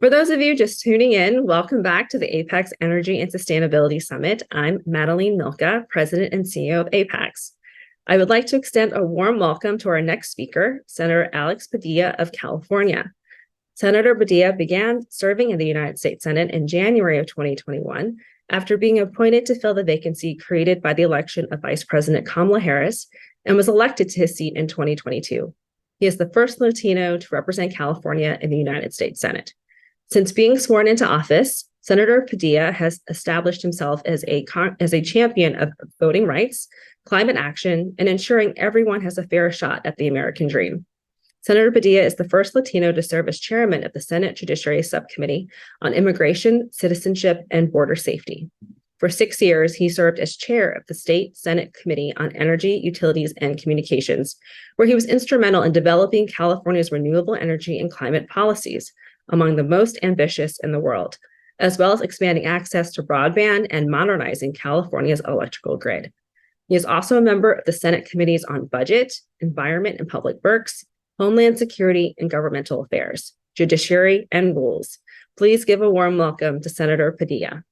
For those of you just tuning in, welcome back to the APAICS Energy and Sustainability Summit. I'm Madeline Milka, President and CEO of APAICS. I would like to extend a warm welcome to our next speaker, Senator Alex Padilla of California. Senator Padilla began serving in the United States Senate in January of 2021 after being appointed to fill the vacancy created by the election of Vice President Kamala Harris and was elected to his seat in 2022. He is the first Latino to represent California in the United States Senate. Since being sworn into office, Senator Padilla has established himself as a champion of voting rights, climate action, and ensuring everyone has a fair shot at the American dream. Senator Padilla is the first Latino to serve as chairman of the Senate Judiciary Subcommittee on Immigration, Citizenship, and Border Safety. For 6 years, he served as chair of the State Senate Committee on Energy, Utilities, and Communications, where he was instrumental in developing California's renewable energy and climate policies, among the most ambitious in the world, as well as expanding access to broadband and modernizing California's electrical grid. He is also a member of the Senate Committees on Budget, Environment and Public Works, Homeland Security and Governmental Affairs, Judiciary, and Rules. Please give a warm welcome to Senator Padilla.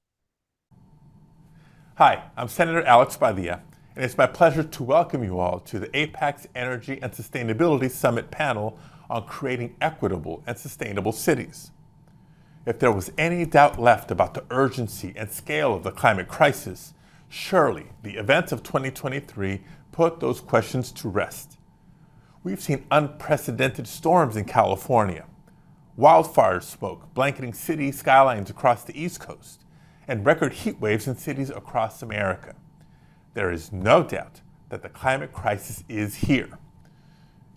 Hi, I'm Senator Alex Padilla, and it's my pleasure to welcome you all to the APAICS Energy and Sustainability Summit panel on creating equitable and sustainable cities. If there was any doubt left about the urgency and scale of the climate crisis, surely the events of 2023 put those questions to rest. We've seen unprecedented storms in California, wildfire smoke blanketing city skylines across the East Coast, and record heat waves in cities across America. There is no doubt that the climate crisis is here.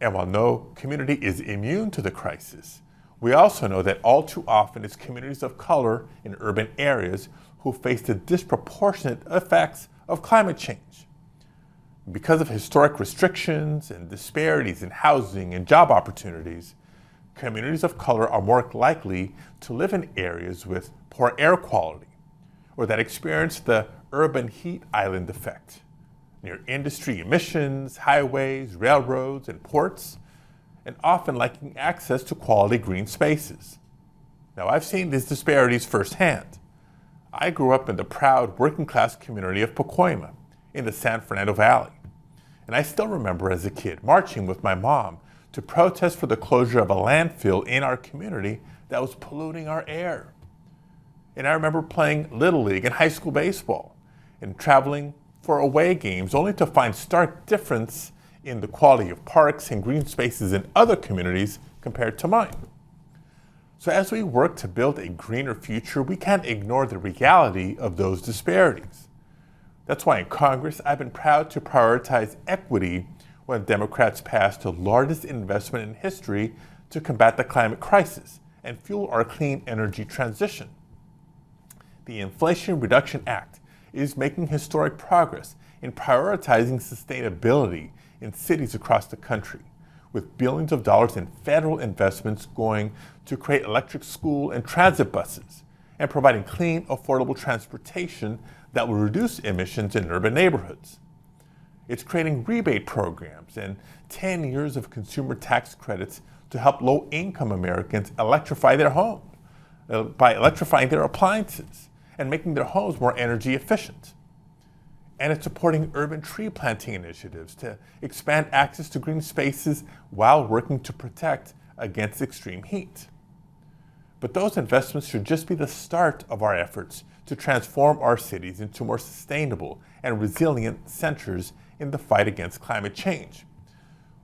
And while no community is immune to the crisis, we also know that all too often it's communities of color in urban areas who face the disproportionate effects of climate change. Because of historic restrictions and disparities in housing and job opportunities, communities of color are more likely to live in areas with poor air quality or that experience the urban heat island effect, near industry emissions, highways, railroads, and ports, and often lacking access to quality green spaces. Now, I've seen these disparities firsthand. I grew up in the proud working-class community of Pacoima in the San Fernando Valley, and I still remember as a kid marching with my mom to protest for the closure of a landfill in our community that was polluting our air. And I remember playing Little League and high school baseball and traveling for away games, only to find stark difference in the quality of parks and green spaces in other communities compared to mine. So as we work to build a greener future, we can't ignore the reality of those disparities. That's why in Congress, I've been proud to prioritize equity when Democrats passed the largest investment in history to combat the climate crisis and fuel our clean energy transition. The Inflation Reduction Act is making historic progress in prioritizing sustainability in cities across the country, with billions of dollars in federal investments going to create electric school and transit buses and providing clean, affordable transportation that will reduce emissions in urban neighborhoods. It's creating rebate programs and 10 years of consumer tax credits to help low-income Americans electrify their home by electrifying their appliances and making their homes more energy efficient. And it's supporting urban tree planting initiatives to expand access to green spaces while working to protect against extreme heat. But those investments should just be the start of our efforts to transform our cities into more sustainable and resilient centers in the fight against climate change.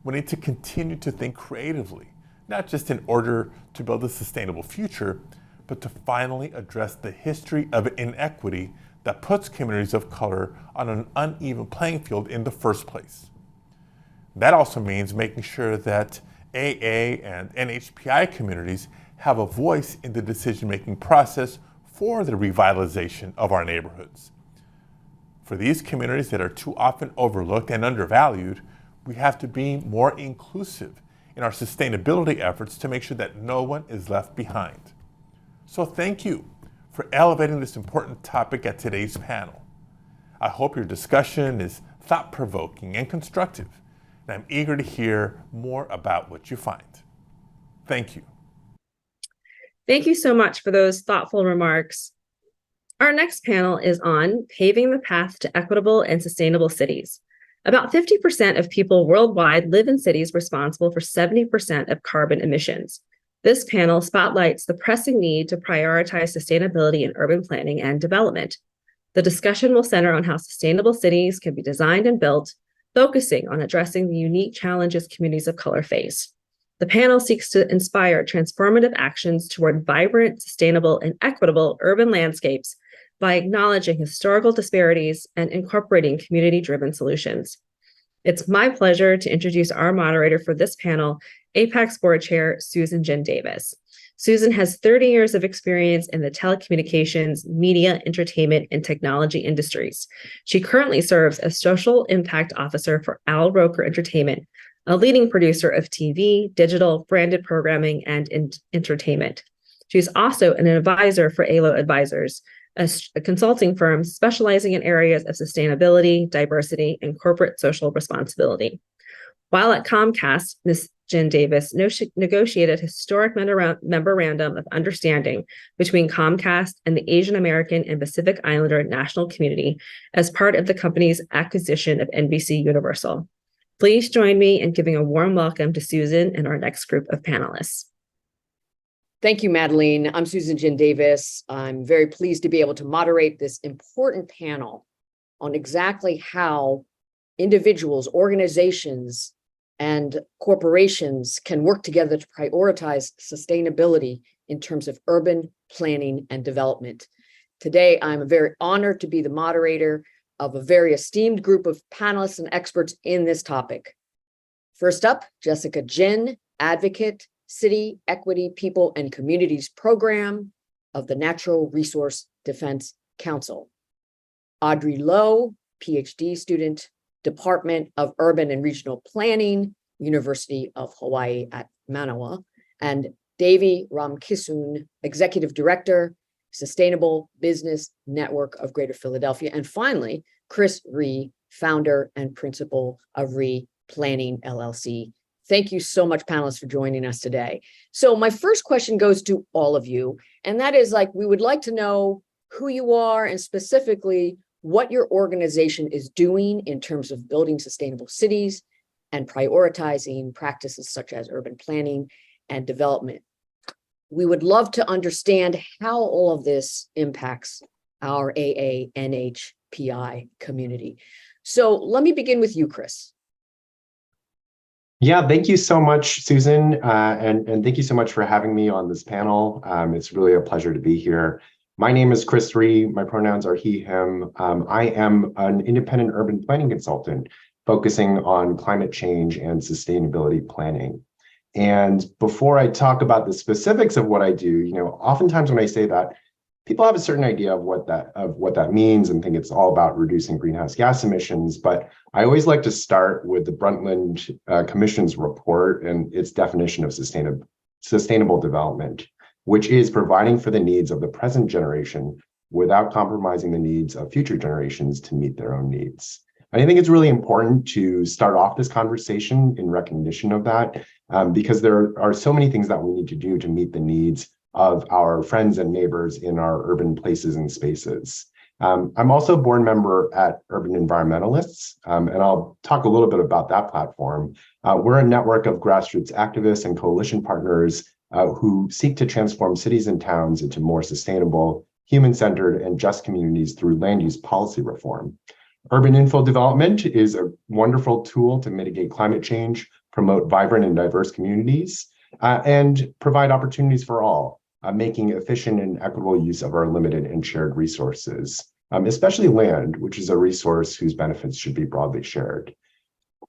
We need to continue to think creatively, not just in order to build a sustainable future, but to finally address the history of inequity that puts communities of color on an uneven playing field in the first place. That also means making sure that AA and NHPI communities have a voice in the decision-making process for the revitalization of our neighborhoods. For these communities that are too often overlooked and undervalued, we have to be more inclusive in our sustainability efforts to make sure that no one is left behind. So thank you for elevating this important topic at today's panel. I hope your discussion is thought-provoking and constructive, and I'm eager to hear more about what you find. Thank you. Thank you so much for those thoughtful remarks. Our next panel is on paving the path to equitable and sustainable cities. About 50% of people worldwide live in cities responsible for 70% of carbon emissions. This panel spotlights the pressing need to prioritize sustainability in urban planning and development. The discussion will center on how sustainable cities can be designed and built, focusing on addressing the unique challenges communities of color face. The panel seeks to inspire transformative actions toward vibrant, sustainable, and equitable urban landscapes by acknowledging historical disparities and incorporating community-driven solutions. It's my pleasure to introduce our moderator for this panel, APAICS Board Chair, Susan Jin Davis. Susan has 30 years of experience in the telecommunications, media, entertainment, and technology industries. She currently serves as Social Impact Officer for Al Roker Entertainment, a leading producer of TV, digital, branded programming, and entertainment. She's also an advisor for ALO Advisors, a consulting firm specializing in areas of sustainability, diversity, and corporate social responsibility. While at Comcast, Ms. Jen Davis negotiated a historic memorandum of understanding between Comcast and the Asian American and Pacific Islander national community as part of the company's acquisition of NBC Universal. Please join me in giving a warm welcome to Susan and our next group of panelists. Thank you, Madeline. I'm Susan Jin Davis. I'm very pleased to be able to moderate this important panel on exactly how individuals, organizations, and corporations can work together to prioritize sustainability in terms of urban planning and development. Today, I'm very honored to be the moderator of a very esteemed group of panelists and experts in this topic. First up, Jessica Jin, advocate, City, Equity, People, and Communities Program of the Natural Resource Defense Council. Audrey Lowe, PhD student, Department of Urban and Regional Planning, University of Hawaii at Manoa, and Devi Ramkisoon, Executive Director, Sustainable Business Network of Greater Philadelphia. And finally, Chris Rhee, founder and principal of Rhee Planning LLC. Thank you so much, panelists, for joining us today. So my first question goes to all of you, and that is we would like to know who you are and specifically what your organization is doing in terms of building sustainable cities and prioritizing practices such as urban planning and development. We would love to understand how all of this impacts our AANHPI community. So let me begin with you, Chris. Yeah, thank you so much, Susan, and thank you so much for having me on this panel. It's really a pleasure to be here. My name is Chris Rhee. My pronouns are he, him. I am an independent urban planning consultant focusing on climate change and sustainability planning. And before I talk about the specifics of what I do, oftentimes when I say that, people have a certain idea of what that means and think it's all about reducing greenhouse gas emissions. But I always like to start with the Brundtland Commission's report and its definition of sustainable development, which is providing for the needs of the present generation without compromising the needs of future generations to meet their own needs. And I think it's really important to start off this conversation in recognition of that, because there are so many things that we need to do to meet the needs of our friends and neighbors in our urban places and spaces. I'm also a board member at Urban Environmentalists, and I'll talk a little bit about that platform. We're a network of grassroots activists and coalition partners who seek to transform cities and towns into more sustainable, human-centered, and just communities through land use policy reform. Urban infill development is a wonderful tool to mitigate climate change, promote vibrant and diverse communities, and provide opportunities for all, making efficient and equitable use of our limited and shared resources, especially land, which is a resource whose benefits should be broadly shared.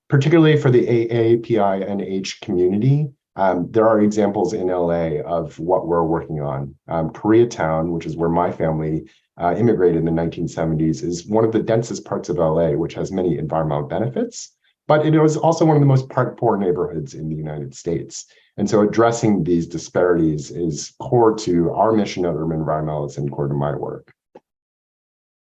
Particularly for the AAPI-NH community, there are examples in LA of what we're working on. Koreatown, which is where my family immigrated in the 1970s, is one of the densest parts of LA, which has many environmental benefits, but it was also one of the most poor neighborhoods in the United States. And so addressing these disparities is core to our mission at Urban Environmentalists and core to my work.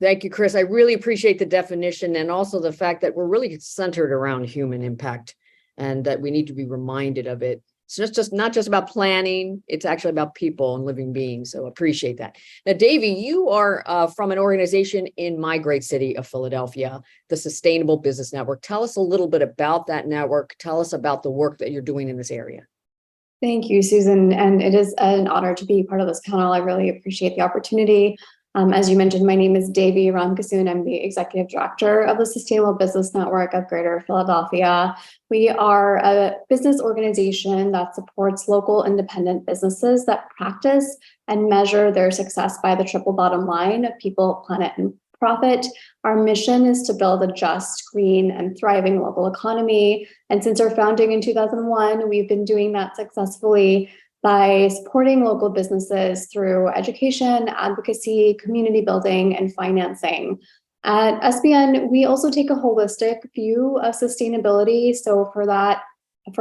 Thank you, Chris. I really appreciate the definition and also the fact that we're really centered around human impact and that we need to be reminded of it. it's just not just about planning, it's actually about people and living beings. So appreciate that. Now, Davey, you are from an organization in my great city of Philadelphia, the Sustainable Business Network. Tell us a little bit about that network. Tell us about the work that you're doing in this area. Thank you, Susan. And it is an honor to be part of this panel. I really appreciate the opportunity. As you mentioned, my name is Devi Ramkasoon. I'm the Executive Director of the Sustainable Business Network of Greater Philadelphia. We are a business organization that supports local independent businesses that practice and measure their success by the triple bottom line of people, planet, and profit. Our mission is to build a just, green, and thriving local economy. And since our founding in 2001, we've been doing that successfully by supporting local businesses through education, advocacy, community building, and financing. At SBN, we also take a holistic view of sustainability. So for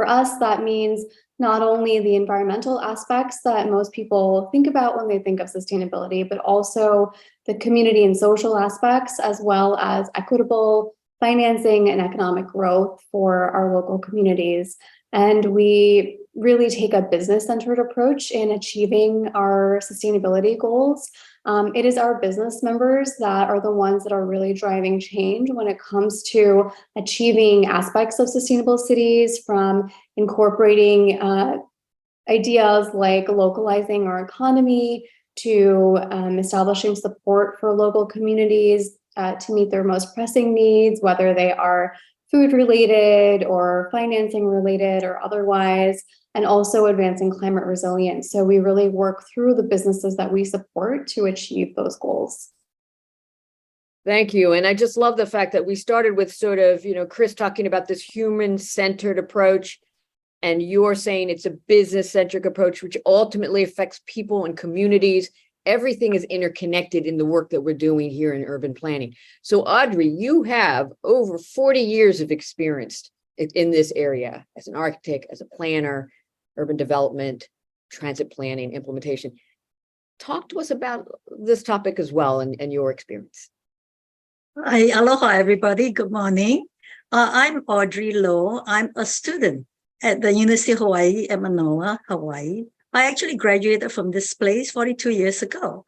us, that means not only the environmental aspects that most people think about when they think of sustainability, but also the community and social aspects, as well as equitable financing and economic growth for our local communities. And we really take a business-centered approach in achieving our sustainability goals. It is our business members that are the ones that are really driving change when it comes to achieving aspects of sustainable cities, from incorporating ideas like localizing our economy to establishing support for local communities to meet their most pressing needs, whether they are food related or financing related or otherwise, and also advancing climate resilience. So we really work through the businesses that we support to achieve those goals. Thank you. And I just love the fact that we started with sort of, Chris talking about this human-centered approach, and you're saying it's a business-centric approach, which ultimately affects people and communities. Everything is interconnected in the work that we're doing here in urban planning. So Audrey, you have over 40 years of experience in this area as an architect, as a planner, urban development, transit planning, implementation. Talk to us about this topic as well and your experience. Hi, aloha everybody, good morning. I'm Audrey Lowe. I'm a student at the University of Hawaii at Manoa, Hawaii. I actually graduated from this place 42 years ago,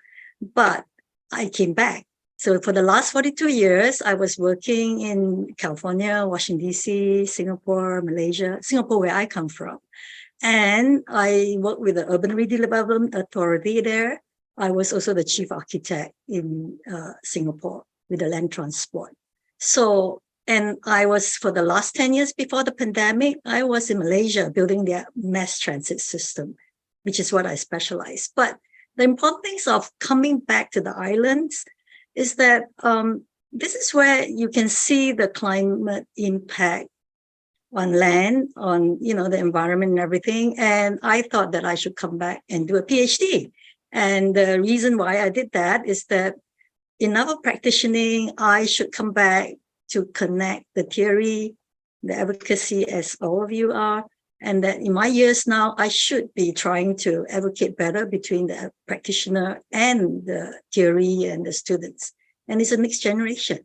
but I came back. So for the last 42 years, I was working in California, Washington, D.C., Singapore, Malaysia, Singapore, where I come from. And I worked with the Urban Redevelopment Authority there. I was also the chief architect in Singapore with the land transport. So, and I was, for the last 10 years before the pandemic, I was in Malaysia building their mass transit system, which is what I specialize. But the important things of coming back to the islands is that this is where you can see the climate impact on land, on the environment and everything. And I thought that I should come back and do a PhD. And the reason why I did that is that in our practicing, I should come back to connect the theory, the advocacy, as all of you are, and that in my years now, I should be trying to advocate better between the practitioner and the theory and the students. And it's a mixed generation.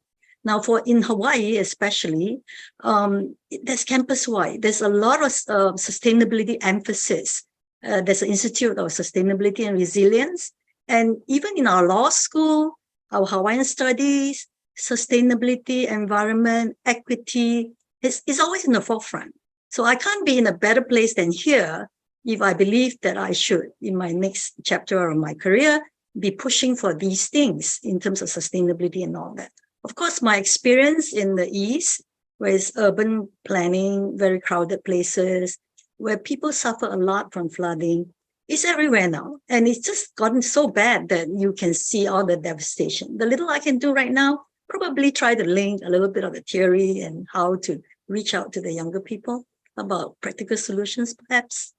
Now, in Hawaii especially, there's campus-wide. There's a lot of sustainability emphasis. There's an Institute of Sustainability and Resilience. And even in our law school, our Hawaiian studies, sustainability, environment, equity, is always in the forefront. So I can't be in a better place than here if I believe that I should, in my next chapter of my career, be pushing for these things in terms of sustainability and all that. Of course, my experience in the East, where it's urban planning, very crowded places, where people suffer a lot from flooding, is everywhere now. And it's just gotten so bad that you can see all the devastation. The little I can do right now, probably try to link a little bit of the theory and how to reach out to the younger people about practical solutions, perhaps.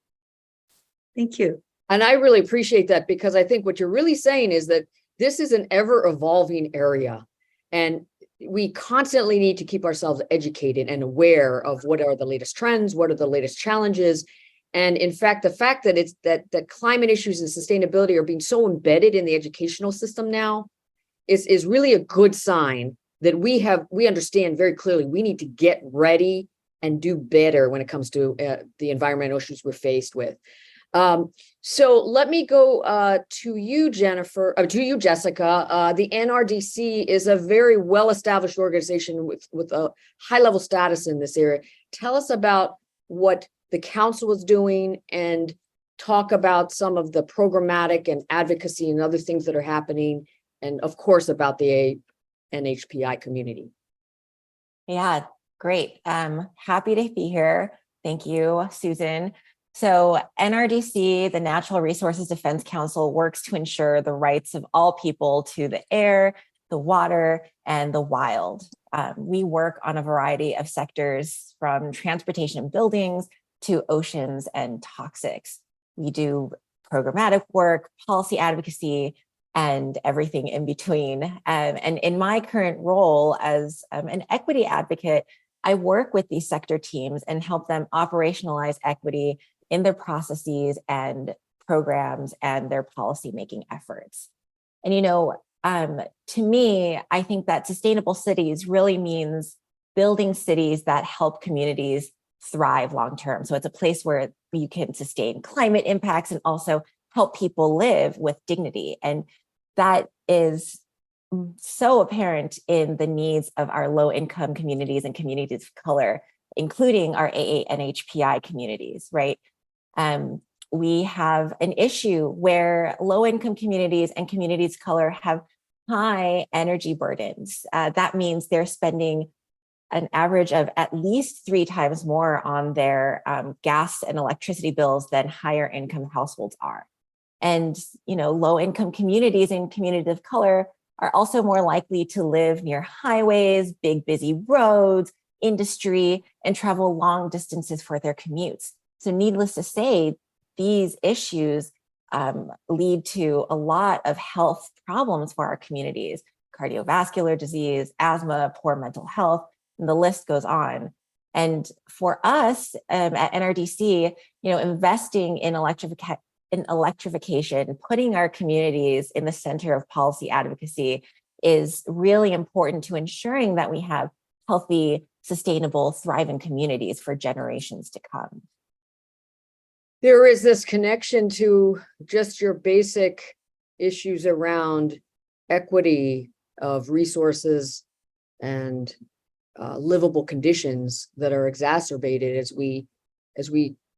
Thank you. And I really appreciate that, because I think what you're really saying is that this is an ever evolving area, and we constantly need to keep ourselves educated and aware of what are the latest trends, what are the latest challenges. And in fact, the fact that it's that climate issues and sustainability are being so embedded in the educational system now is really a good sign that we understand very clearly we need to get ready and do better when it comes to the environmental issues we're faced with. So let me go to you, Jennifer, to you, Jessica. The NRDC is a very well-established organization with a high-level status in this area. Tell us about what the council is doing and talk about some of the programmatic and advocacy and other things that are happening, and of course about the NHPI community. Yeah, great. Happy to be here. Thank you, Susan. So NRDC, the Natural Resources Defense Council, works to ensure the rights of all people to the air, the water, and the wild. We work on a variety of sectors, from transportation and buildings to oceans and toxics. We do programmatic work, policy advocacy, and everything in between. And in my current role as an equity advocate, I work with these sector teams and help them operationalize equity in their processes and programs and their policymaking efforts. And, to me, I think that sustainable cities really means building cities that help communities thrive long-term. So it's a place where you can sustain climate impacts and also help people live with dignity. And that is so apparent in the needs of our low-income communities and communities of color, including our AANHPI communities, right? We have an issue where low-income communities and communities of color have high energy burdens. That means they're spending an average of at least 3 times more on their gas and electricity bills than higher income households are. And, low-income communities and communities of color are also more likely to live near highways, big, busy roads, industry, and travel long distances for their commutes. So needless to say, these issues lead to a lot of health problems for our communities: cardiovascular disease, asthma, poor mental health, and the list goes on. And for us at NRDC, investing in electrification, putting our communities in the center of policy advocacy is really important to ensuring that we have healthy, sustainable, thriving communities for generations to come. There is this connection to just your basic issues around equity of resources and livable conditions that are exacerbated as we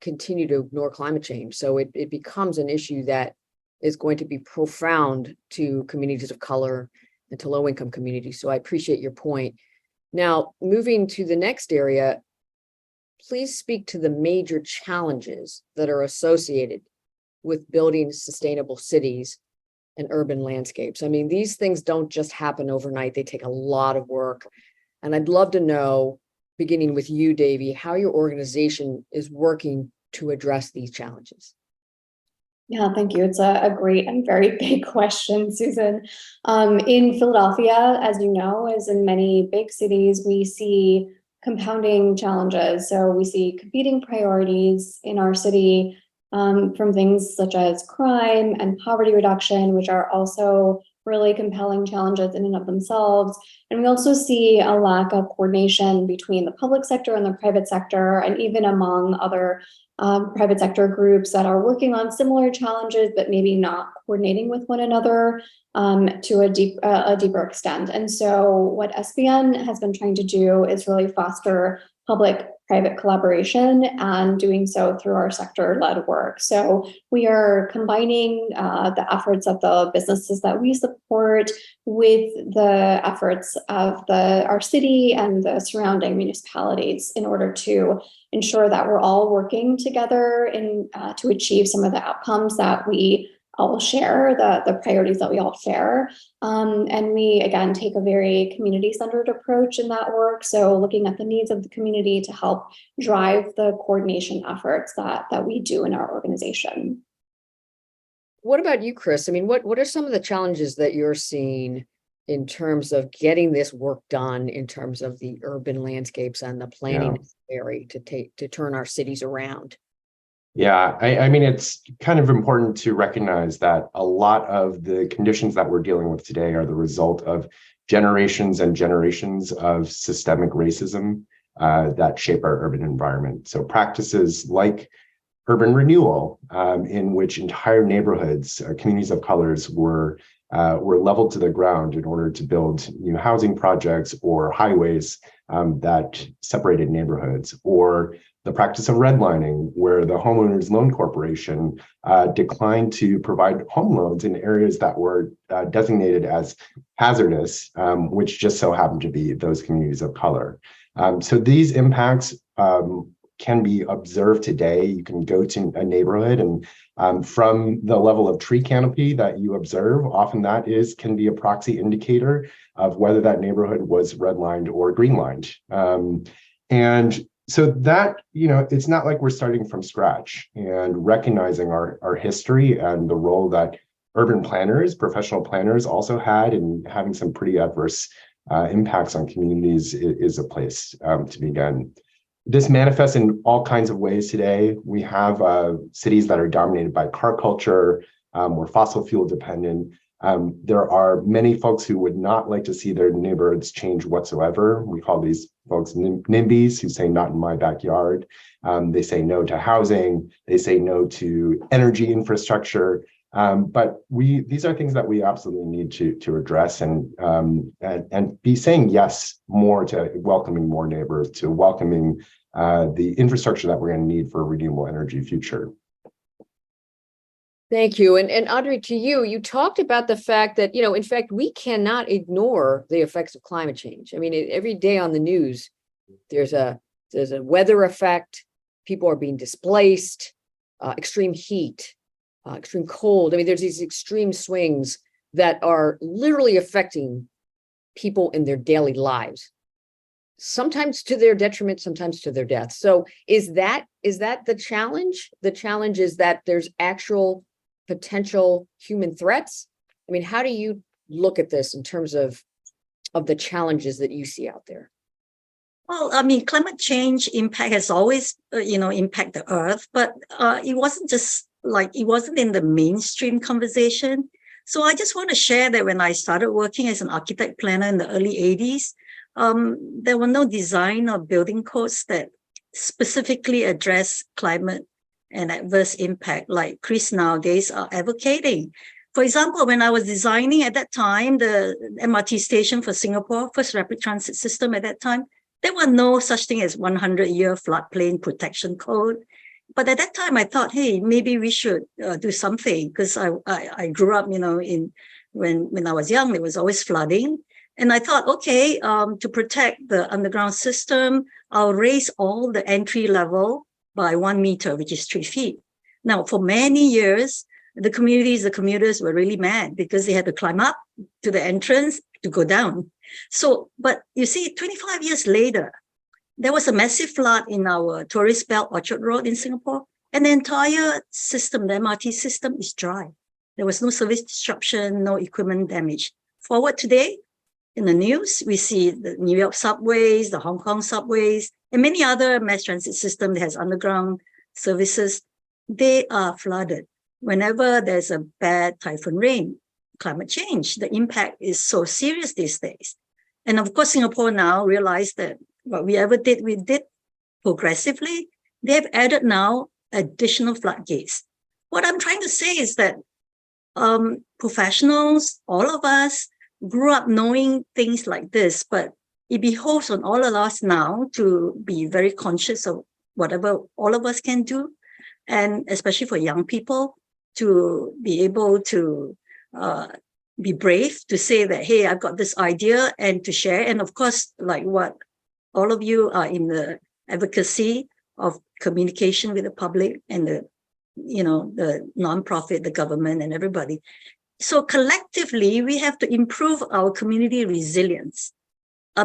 continue to ignore climate change. So it becomes an issue that is going to be profound to communities of color and to low-income communities. So I appreciate your point. Now, moving to the next area, please speak to the major challenges that are associated with building sustainable cities and urban landscapes. I mean, these things don't just happen overnight. They take a lot of work. And I'd love to know, beginning with you, Davy, how your organization is working to address these challenges. Yeah, thank you. It's a great and very big question, Susan. In Philadelphia, as you know, as in many big cities, we see compounding challenges. So we see competing priorities in our city from things such as crime and poverty reduction, which are also really compelling challenges in and of themselves. And we also see a lack of coordination between the public sector and the private sector, and even among other private sector groups that are working on similar challenges, but maybe not coordinating with one another to a deeper extent. And so what SBN has been trying to do is really foster public-private collaboration, and doing so through our sector-led work. So we are combining the efforts of the businesses that we support with the efforts of our city and the surrounding municipalities in order to ensure that we're all working together to achieve some of the outcomes that we all share, the priorities that we all share. And we, again, take a very community-centered approach in that work. So looking at the needs of the community to help drive the coordination efforts that we do in our organization. What about you, Chris? I mean, what are some of the challenges that you're seeing in terms of getting this work done, in terms of the urban landscapes and the planning necessary to turn our cities around? Yeah, I mean, it's kind of important to recognize that a lot of the conditions that we're dealing with today are the result of generations and generations of systemic racism that shape our urban environment. So practices like urban renewal, in which entire neighborhoods, communities of colors were leveled to the ground in order to build new housing projects or highways that separated neighborhoods, or the practice of redlining, where the Homeowners Loan Corporation declined to provide home loans in areas that were designated as hazardous, which just so happened to be those communities of color. So these impacts can be observed today. You can go to a neighborhood and from the level of tree canopy that you observe, often that can be a proxy indicator of whether that neighborhood was redlined or greenlined. And so that, it's not like we're starting from scratch, and recognizing our history and the role that urban planners, professional planners also had in having some pretty adverse impacts on communities is a place to begin. This manifests in all kinds of ways today. We have cities that are dominated by car culture, or fossil fuel dependent. There are many folks who would not like to see their neighborhoods change whatsoever. We call these folks NIMBYs, who say not in my backyard. They say no to housing. They say no to energy infrastructure. But these are things that we absolutely need to address and be saying yes more to welcoming more neighbors, to welcoming the infrastructure that we're going to need for a renewable energy future. Thank you. And Audrey, to you, you talked about the fact that, in fact, we cannot ignore the effects of climate change. I mean, every day on the news, there's a weather effect. People are being displaced, extreme heat, extreme cold. I mean, there's these extreme swings that are literally affecting people in their daily lives, sometimes to their detriment, sometimes to their death. So is that the challenge? The challenge is that there's actual potential human threats. I mean, how do you look at this in terms of the challenges that you see out there? Well, I mean, climate change impact has always, impact the earth, but it wasn't in the mainstream conversation. So I just want to share that when I started working as an architect planner in the early 80s, there were no design or building codes that specifically address climate and adverse impact like Chris nowadays are advocating. For example, when I was designing at that time, the MRT station for Singapore, first rapid transit system at that time, there were no such thing as 100-year floodplain protection code. But at that time, I thought, hey, maybe we should do something, because I grew up, when I was young, there was always flooding. And I thought, okay, to protect the underground system, I'll raise all the entry level by 1 meter, which is 3 feet. Now, for many years, the commuters were really mad because they had to climb up to the entrance to go down. So, but you see, 25 years later, there was a massive flood in our tourist belt, Orchard Road in Singapore, and the entire system, the MRT system, is dry. There was no service disruption, no equipment damage. Forward today, in the news, we see the New York subways, the Hong Kong subways, and many other mass transit systems that has underground services. They are flooded. Whenever there's a bad typhoon rain, climate change, the impact is so serious these days. And of course, Singapore now realized that what we did progressively. They've added now additional floodgates. What I'm trying to say is that professionals, all of us, grew up knowing things like this, but it behoves on all of us now to be very conscious of whatever all of us can do, and especially for young people, to be able to be brave to say that, hey, I've got this idea, and to share. And of course, like what all of you are in the advocacy of communication with the public and the nonprofit, the government, and everybody. So collectively, we have to improve our community resilience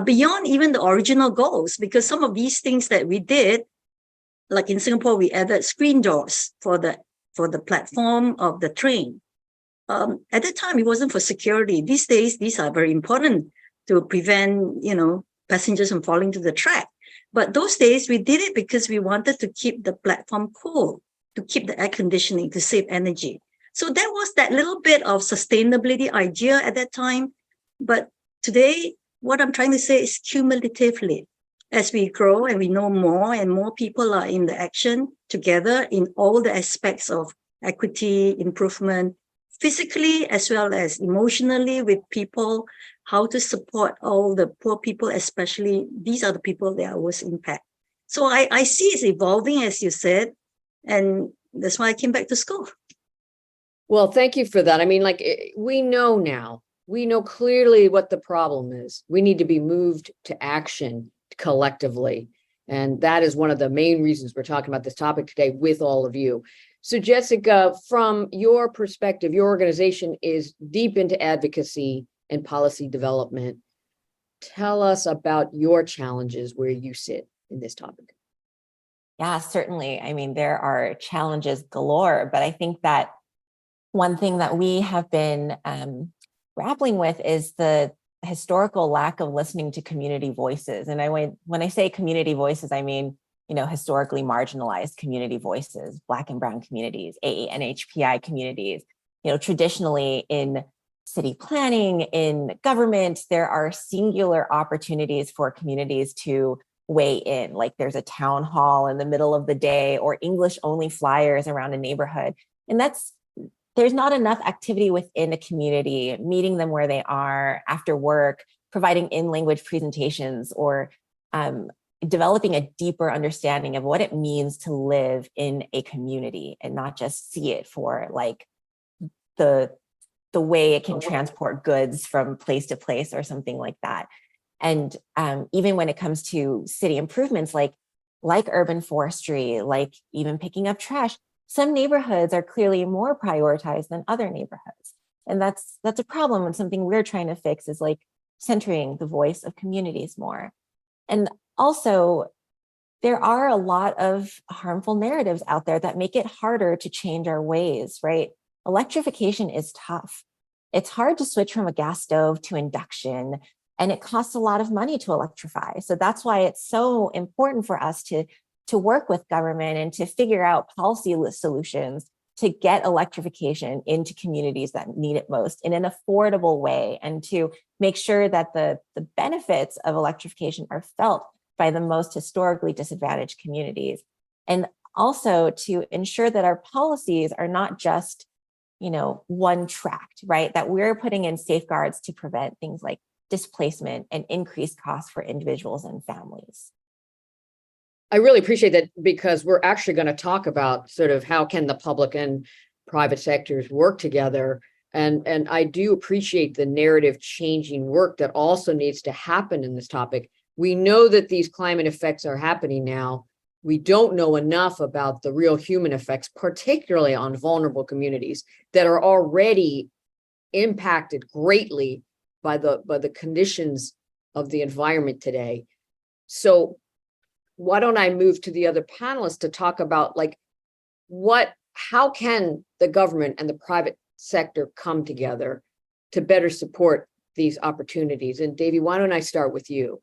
beyond even the original goals, because some of these things that we did, like in Singapore, we added screen doors for the platform of the train. At the time, it wasn't for security. These days, these are very important to prevent, passengers from falling to the track. But those days, we did it because we wanted to keep the platform cool, to keep the air conditioning, to save energy. So there was that little bit of sustainability idea at that time. But today, what I'm trying to say is cumulatively, as we grow and we know more and more people are in the action together in all the aspects of equity, improvement, physically as well as emotionally with people, how to support all the poor people, especially these are the people that are most impacted. So I see it's evolving, as you said, and that's why I came back to school. Well, thank you for that. I mean, like, we know now, we know clearly what the problem is. We need to be moved to action collectively. And that is one of the main reasons we're talking about this topic today with all of you. So Jessica, from your perspective, your organization is deep into advocacy and policy development. Tell us about your challenges where you sit in this topic. Yeah, certainly. I mean, there are challenges galore, but I think that one thing that we have been grappling with is the historical lack of listening to community voices. And when I say community voices, I mean, historically marginalized community voices, Black and Brown communities, NHPI communities. Traditionally in city planning, in government, there are singular opportunities for communities to weigh in. Like there's a town hall in the middle of the day or English only flyers around a neighborhood. And there's not enough activity within a community, meeting them where they are after work, providing in-language presentations, or developing a deeper understanding of what it means to live in a community and not just see it for like the way it can transport goods from place to place or something like that. And even when it comes to city improvements, like urban forestry, like even picking up trash, some neighborhoods are clearly more prioritized than other neighborhoods. And that's a problem, and something we're trying to fix is like centering the voice of communities more. And also, there are a lot of harmful narratives out there that make it harder to change our ways, right? Electrification is tough. It's hard to switch from a gas stove to induction, and it costs a lot of money to electrify. So that's why it's so important for us to work with government and to figure out policy solutions to get electrification into communities that need it most in an affordable way, and to make sure that the benefits of electrification are felt by the most historically disadvantaged communities. And also to ensure that our policies are not just, one tracked, right? That we're putting in safeguards to prevent things like displacement and increased costs for individuals and families. I really appreciate that, because we're actually going to talk about sort of how can the public and private sectors work together. And I do appreciate the narrative changing work that also needs to happen in this topic. We know that these climate effects are happening now. We don't know enough about the real human effects, particularly on vulnerable communities that are already impacted greatly by the conditions of the environment today. So why don't I move to the other panelists to talk about like how can the government and the private sector come together to better support these opportunities? And Davy, why don't I start with you?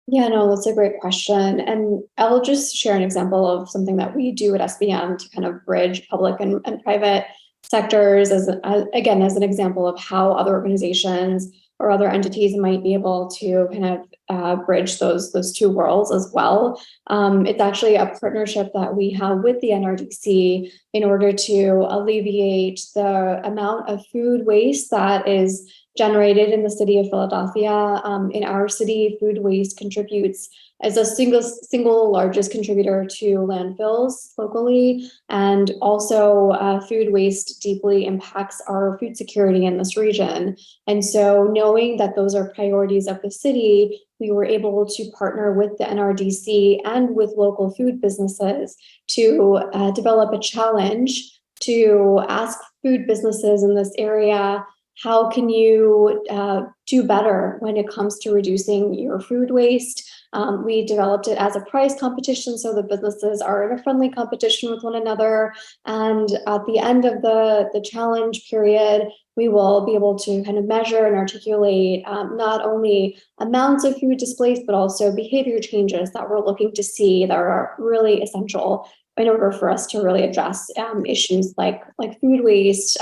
Yeah, no, that's a great question. And I'll just share an example of something that we do at SBM to kind of bridge public and private sectors as an example of how other organizations or other entities might be able to kind of bridge those two worlds as well. It's actually a partnership that we have with the NRDC in order to alleviate the amount of food waste that is generated in the city of Philadelphia. In our city, food waste contributes as a single largest contributor to landfills locally, and also food waste deeply impacts our food security in this region. And so knowing that those are priorities of the city, we were able to partner with the NRDC and with local food businesses to develop a challenge to ask food businesses in this area, how can you do better when it comes to reducing your food waste? We developed it as a prize competition, so the businesses are in a friendly competition with one another. And at the end of the challenge period, we will be able to kind of measure and articulate not only amounts of food displaced, but also behavior changes that we're looking to see that are really essential in order for us to really address issues like food waste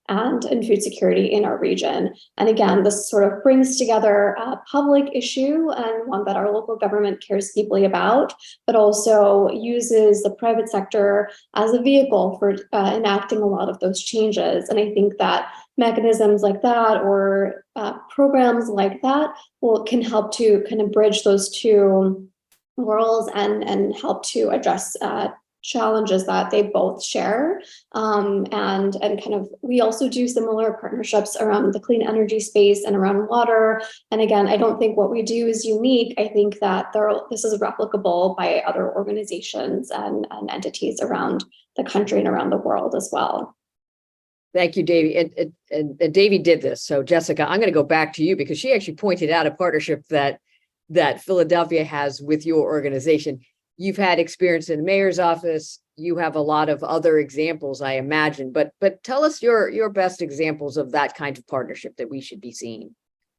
and food security in our region. And again, this sort of brings together a public issue and one that our local government cares deeply about, but also uses the private sector as a vehicle for enacting a lot of those changes. And I think that mechanisms like that or programs like that can help to kind of bridge those two worlds and help to address challenges that they both share. And kind of, we also do similar partnerships around the clean energy space and around water. And again, I don't think what we do is unique. I think that this is replicable by other organizations and entities around the country and around the world as well. Thank you, Davey. And Davey did this. So Jessica, I'm going to go back to you because she actually pointed out a partnership that Philadelphia has with your organization. You've had experience in the mayor's office. You have a lot of other examples, I imagine, but tell us your best examples of that kind of partnership that we should be seeing.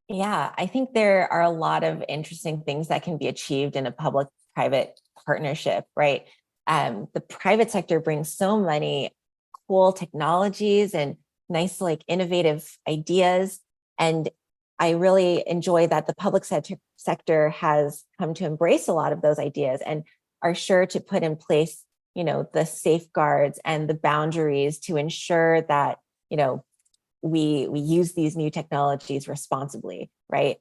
Yeah, I think there are a lot of interesting things that can be achieved in a public-private partnership, right? The private sector brings so many cool technologies and nice, like, innovative ideas. And I really enjoy that the public sector has come to embrace a lot of those ideas and are sure to put in place, the safeguards and the boundaries to ensure that, we use these new technologies responsibly, right?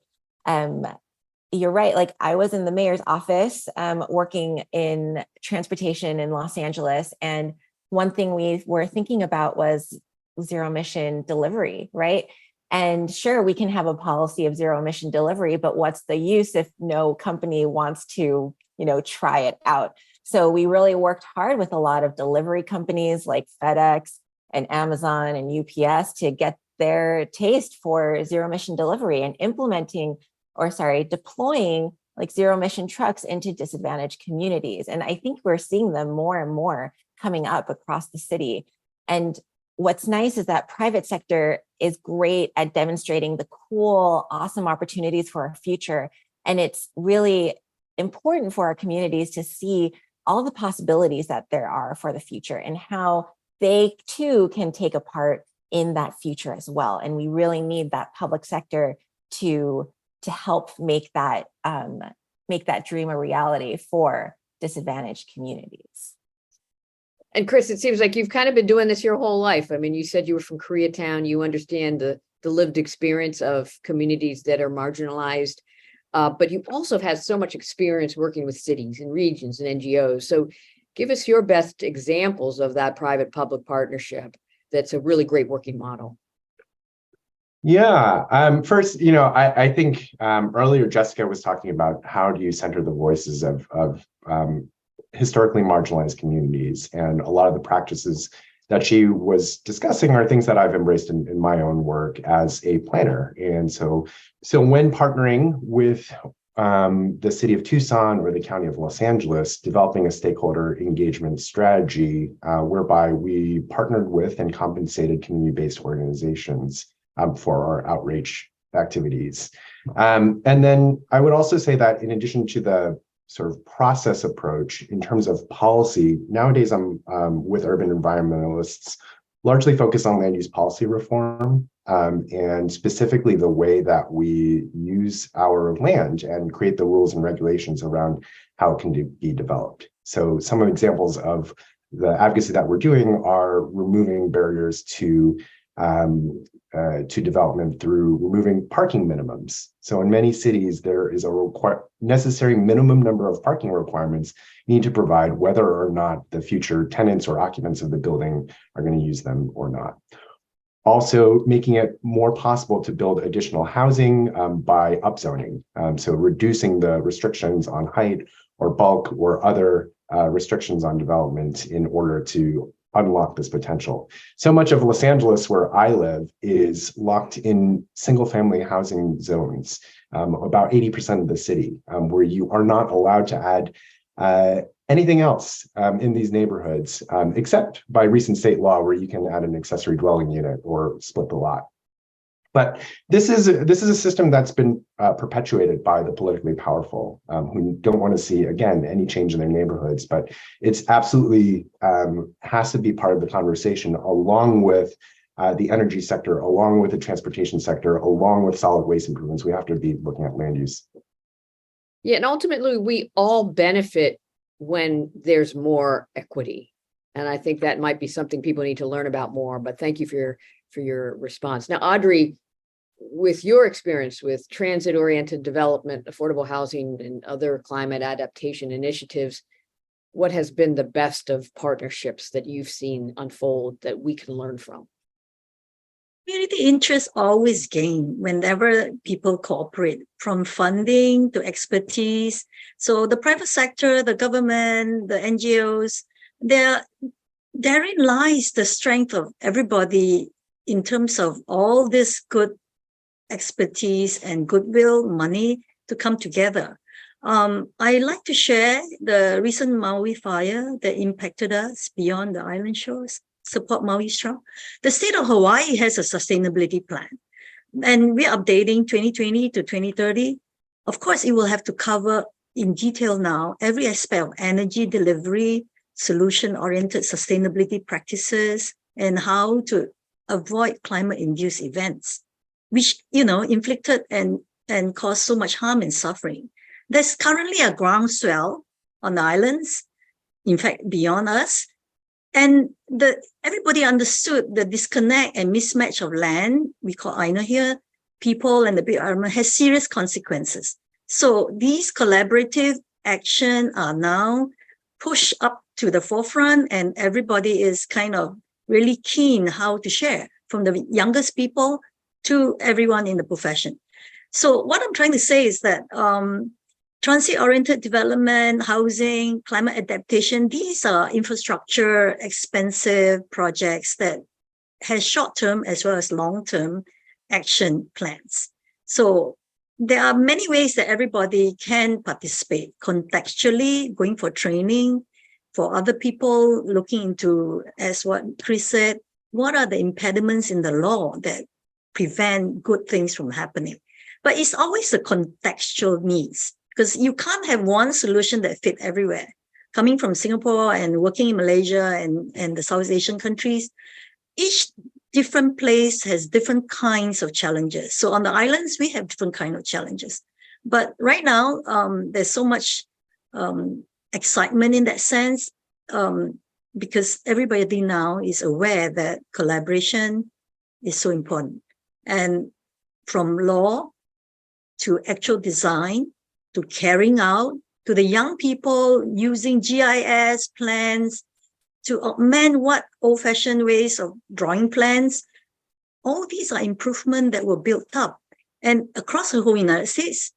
You're right. Like, I was in the mayor's office working in transportation in Los Angeles. And one thing we were thinking about was zero emission delivery, right? And sure, we can have a policy of zero emission delivery, but what's the use if no company wants to, try it out? So we really worked hard with a lot of delivery companies like FedEx and Amazon and UPS to get their taste for zero emission delivery and deploying like zero emission trucks into disadvantaged communities. And I think we're seeing them more and more coming up across the city. And what's nice is that private sector is great at demonstrating the cool, awesome opportunities for our future. And it's really important for our communities to see all the possibilities that there are for the future and how they too can take a part in that future as well. And we really need that public sector to help make that dream a reality for disadvantaged communities. And Chris, it seems like you've kind of been doing this your whole life. I mean, you said you were from Koreatown. You understand the lived experience of communities that are marginalized. But you also have had so much experience working with cities and regions and NGOs. So give us your best examples of that private-public partnership that's a really great working model. Yeah. First, I think earlier Jessica was talking about how do you center the voices of historically marginalized communities, and a lot of the practices that she was discussing are things that I've embraced in my own work as a planner. And so when partnering with the city of Tucson or the county of Los Angeles, developing a stakeholder engagement strategy whereby we partnered with and compensated community-based organizations for our outreach activities. And then I would also say that in addition to the sort of process approach in terms of policy, nowadays I'm with urban environmentalists, largely focused on land use policy reform and specifically the way that we use our land and create the rules and regulations around how it can be developed. So some of the examples of the advocacy that we're doing are removing barriers to development through removing parking minimums. So in many cities, there is a necessary minimum number of parking requirements you need to provide, whether or not the future tenants or occupants of the building are going to use them or not. Also, making it more possible to build additional housing by upzoning. So reducing the restrictions on height or bulk or other restrictions on development in order to unlock this potential. So much of Los Angeles, where I live, is locked in single-family housing zones, about 80% of the city, where you are not allowed to add anything else in these neighborhoods, except by recent state law, where you can add an accessory dwelling unit or split the lot. But this is a system that's been perpetuated by the politically powerful, who don't want to see, again, any change in their neighborhoods. But it's absolutely has to be part of the conversation, along with the energy sector, along with the transportation sector, along with solid waste improvements. We have to be looking at land use. Yeah, and ultimately, we all benefit when there's more equity. And I think that might be something people need to learn about more. But thank you for your response. Now, Audrey, with your experience with transit-oriented development, affordable housing, and other climate adaptation initiatives, what has been the best of partnerships that you've seen unfold that we can learn from? Community interests always gain whenever people cooperate, from funding to expertise. So the private sector, the government, the NGOs, therein lies the strength of everybody in terms of all this good expertise and goodwill, money to come together. I like to share the recent Maui fire that impacted us beyond the island shores. Support Maui strong. The state of Hawaii has a sustainability plan, and we're updating 2020 to 2030. Of course, it will have to cover in detail now every aspect of energy delivery, solution-oriented sustainability practices, and how to avoid climate-induced events, which, inflicted and caused so much harm and suffering. There's currently a groundswell on the islands, in fact, beyond us. And everybody understood the disconnect and mismatch of land, we call Aina here, people and the big environment, has serious consequences. So these collaborative action are now pushed up to the forefront, and everybody is kind of really keen how to share, from the youngest people to everyone in the profession. So what I'm trying to say is that transit-oriented development, housing, climate adaptation, these are infrastructure, expensive projects that has short-term as well as long-term action plans. So there are many ways that everybody can participate contextually, going for training, for other people looking into, as what Chris said, what are the impediments in the law that prevent good things from happening? But it's always the contextual needs, because you can't have one solution that fit everywhere. Coming from Singapore and working in Malaysia and the Southeast Asian countries, each different place has different kinds of challenges. So on the islands, we have different kinds of challenges. But right now, there's so much excitement in that sense, because everybody now is aware that collaboration is so important. And from law to actual design, to carrying out, to the young people using GIS plans to augment what old-fashioned ways of drawing plans. All these are improvements that were built up. And across the whole United States,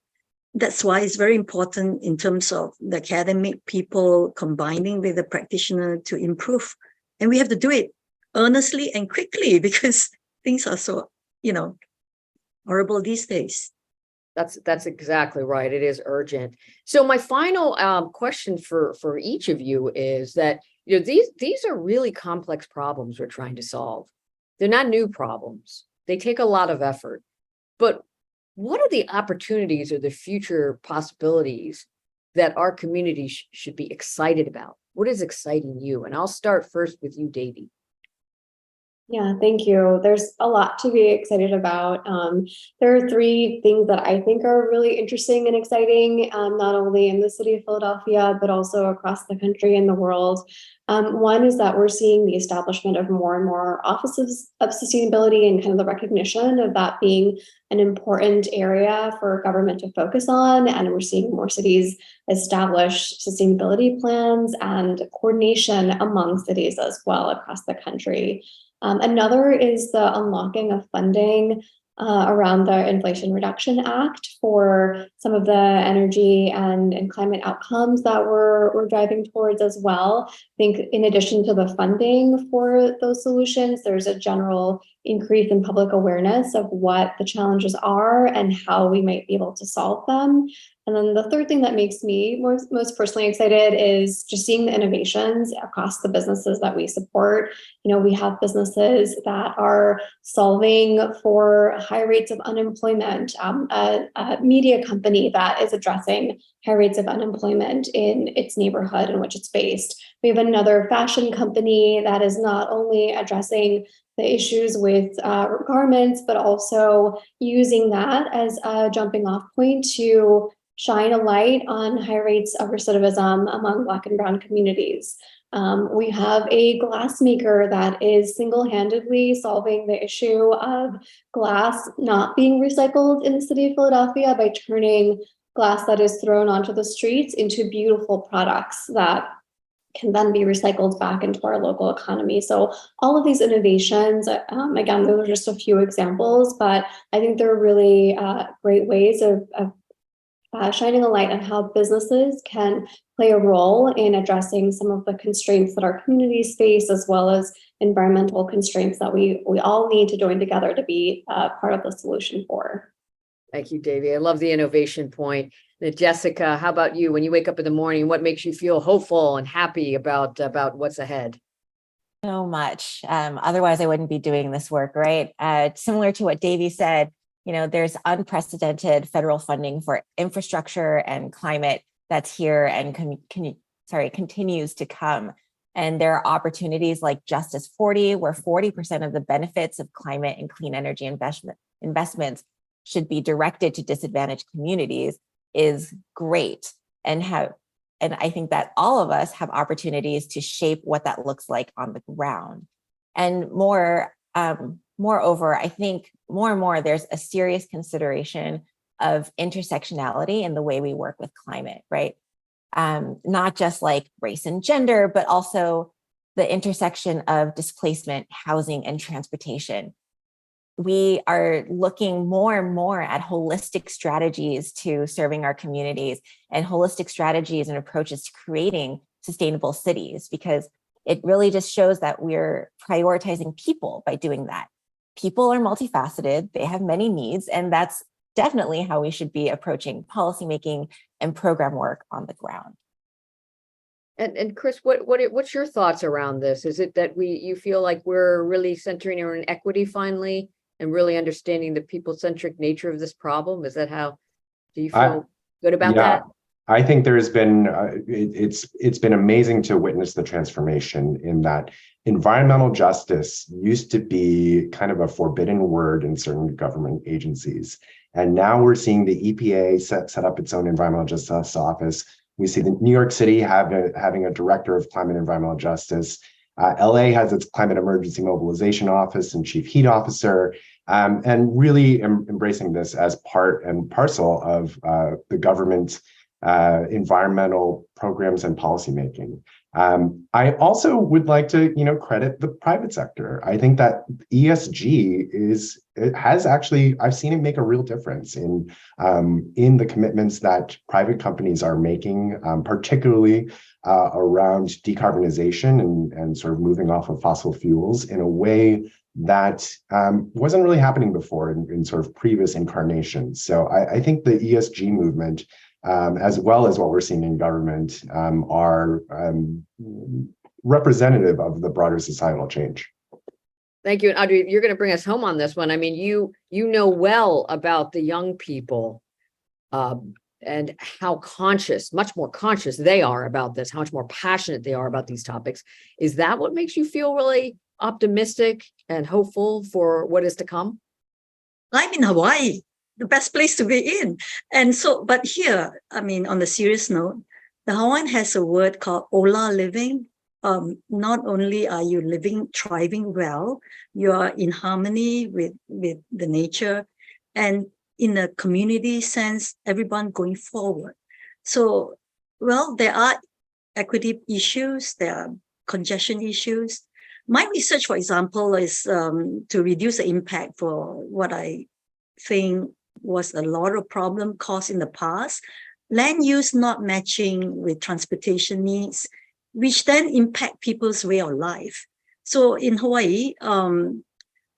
that's why it's very important in terms of the academic people combining with the practitioner to improve. And we have to do it earnestly and quickly, because things are so, horrible these days. That's exactly right. It is urgent. So my final question for each of you is that these are really complex problems we're trying to solve. They're not new problems. They take a lot of effort. But what are the opportunities or the future possibilities that our community should be excited about? What is exciting you? And I'll start first with you, Davy. Yeah, thank you. There's a lot to be excited about. There are three things that I think are really interesting and exciting, not only in the city of Philadelphia, but also across the country and the world. One is that we're seeing the establishment of more and more offices of sustainability, and kind of the recognition of that being an important area for government to focus on. And we're seeing more cities establish sustainability plans and coordination among cities as well across the country. Another is the unlocking of funding around the Inflation Reduction Act for some of the energy and climate outcomes that we're driving towards as well. think in addition to the funding for those solutions, there's a general increase in public awareness of what the challenges are and how we might be able to solve them. And then the third thing that makes me most personally excited is just seeing the innovations across the businesses that we support. We have businesses that are solving for high rates of unemployment, a media company that is addressing high rates of unemployment in its neighborhood in which it's based. We have another fashion company that is not only addressing the issues with garments, but also using that as a jumping off point to shine a light on high rates of recidivism among Black and Brown communities. We have a glass maker that is single-handedly solving the issue of glass not being recycled in the city of Philadelphia by turning glass that is thrown onto the streets into beautiful products that can then be recycled back into our local economy. So all of these innovations, again, those are just a few examples, but I think they're really great ways of shining a light on how businesses can play a role in addressing some of the constraints that our communities face, as well as environmental constraints that we all need to join together to be part of the solution for. Thank you, Davey. I love the innovation point. Now, Jessica, how about you? When you wake up in the morning, what makes you feel hopeful and happy about what's ahead? So much. Otherwise, I wouldn't be doing this work, right? Similar to what Davey said, there's unprecedented federal funding for infrastructure and climate that's here and continues to come. And there are opportunities like Justice 40, where 40% of the benefits of climate and clean energy investments should be directed to disadvantaged communities, is great. And I think that all of us have opportunities to shape what that looks like on the ground. And moreover, I think more and more there's a serious consideration of intersectionality in the way we work with climate, right? Not just like race and gender, but also the intersection of displacement, housing, and transportation. We are looking more and more at holistic strategies to serving our communities and holistic strategies and approaches to creating sustainable cities, because it really just shows that we're prioritizing people by doing that. People are multifaceted, they have many needs, and that's definitely how we should be approaching policymaking and program work on the ground. And Chris, what's your thoughts around this? Is it that you feel like we're really centering around equity finally and really understanding the people-centric nature of this problem? Is that how, do you feel good about that? I think there's been, it's been amazing to witness the transformation in that environmental justice used to be kind of a forbidden word in certain government agencies. And now we're seeing the EPA set up its own environmental justice office. We see the New York City having a director of climate and environmental justice. LA has its climate emergency mobilization office and chief heat officer, and really embracing this as part and parcel of the government environmental programs and policymaking. I also would like to, credit the private sector. I think that ESG has actually, I've seen it make a real difference in the commitments that private companies are making, particularly around decarbonization and sort of moving off of fossil fuels in a way that wasn't really happening before in sort of previous incarnations. So I think the ESG movement, as well as what we're seeing in government, are representative of the broader societal change. Thank you. And Audrey, you're going to bring us home on this one. I mean, you know well about the young people and how much more conscious they are about this, how much more passionate they are about these topics. Is that what makes you feel really optimistic and hopeful for what is to come? I'm in Hawaii, the best place to be in. And so, but here, I mean, on the serious note, the Hawaiian has a word called ola living. Not only are you living, thriving well, you are in harmony with the nature, and in a community sense, everyone going forward. So, well, there are equity issues, there are congestion issues. My research, for example, is to reduce the impact for what I think was a lot of problem caused in the past. Land use not matching with transportation needs which then impact people's way of life. So in Hawaii,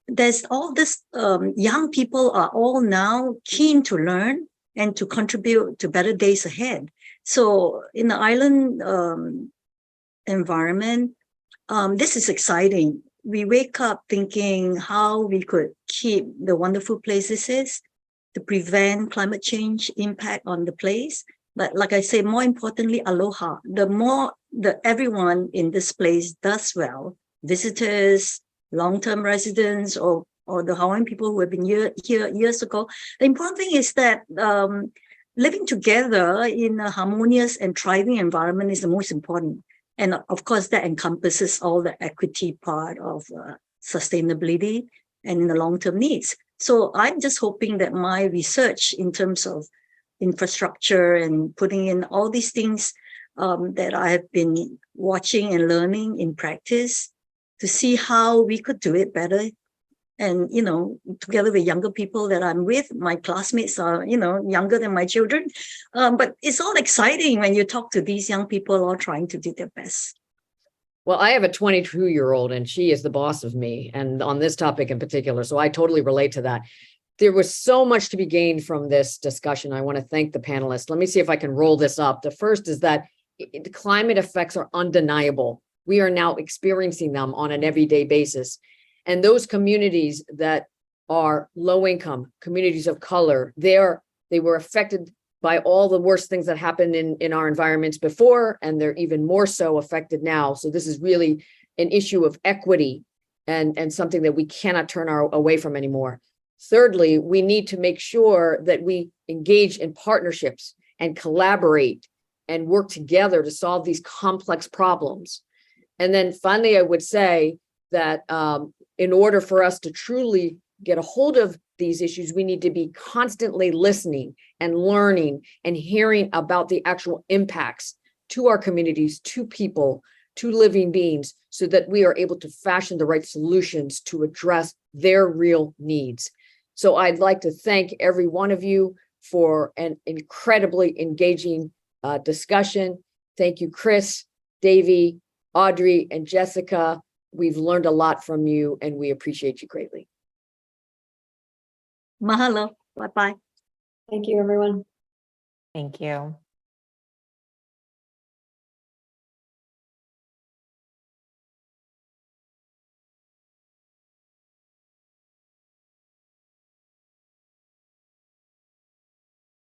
there's all this, young people are all now keen to learn and to contribute to better days ahead. So in the island environment, this is exciting. We wake up thinking how we could keep the wonderful places to prevent climate change impact on the place. But like I say, more importantly, aloha. The more that everyone in this place does well, visitors, long-term residents, or the Hawaiian people who have been here years ago, the important thing is that living together in a harmonious and thriving environment is the most important. And of course, that encompasses all the equity part of sustainability and in the long-term needs. So I'm just hoping that my research in terms of infrastructure and putting in all these things that I have been watching and learning in practice to see how we could do it better. And, you know, together with younger people that I'm with, my classmates are, you know, younger than my children. But it's all exciting when you talk to these young people all trying to do their best. Well, I have a 22-year-old and she is the boss of me, and on this topic in particular. So I totally relate to that. There was so much to be gained from this discussion. I want to thank the panelists. Let me see if I can roll this up. The first is that the climate effects are undeniable. We are now experiencing them on an everyday basis. And those communities that are low income, communities of color, they were affected by all the worst things that happened in our environments before, and they're even more so affected now. So this is really an issue of equity and something that we cannot turn away from anymore. Thirdly, we need to make sure that we engage in partnerships and collaborate and work together to solve these complex problems. And then finally, I would say that in order for us to truly get a hold of these issues, we need to be constantly listening and learning and hearing about the actual impacts to our communities, to people, to living beings, so that we are able to fashion the right solutions to address their real needs. So I'd like to thank every one of you for an incredibly engaging discussion. Thank you, Chris, Davey, Audrey, and Jessica. We've learned a lot from you and we appreciate you greatly. Mahalo. Bye-bye. Thank you, everyone. Thank you.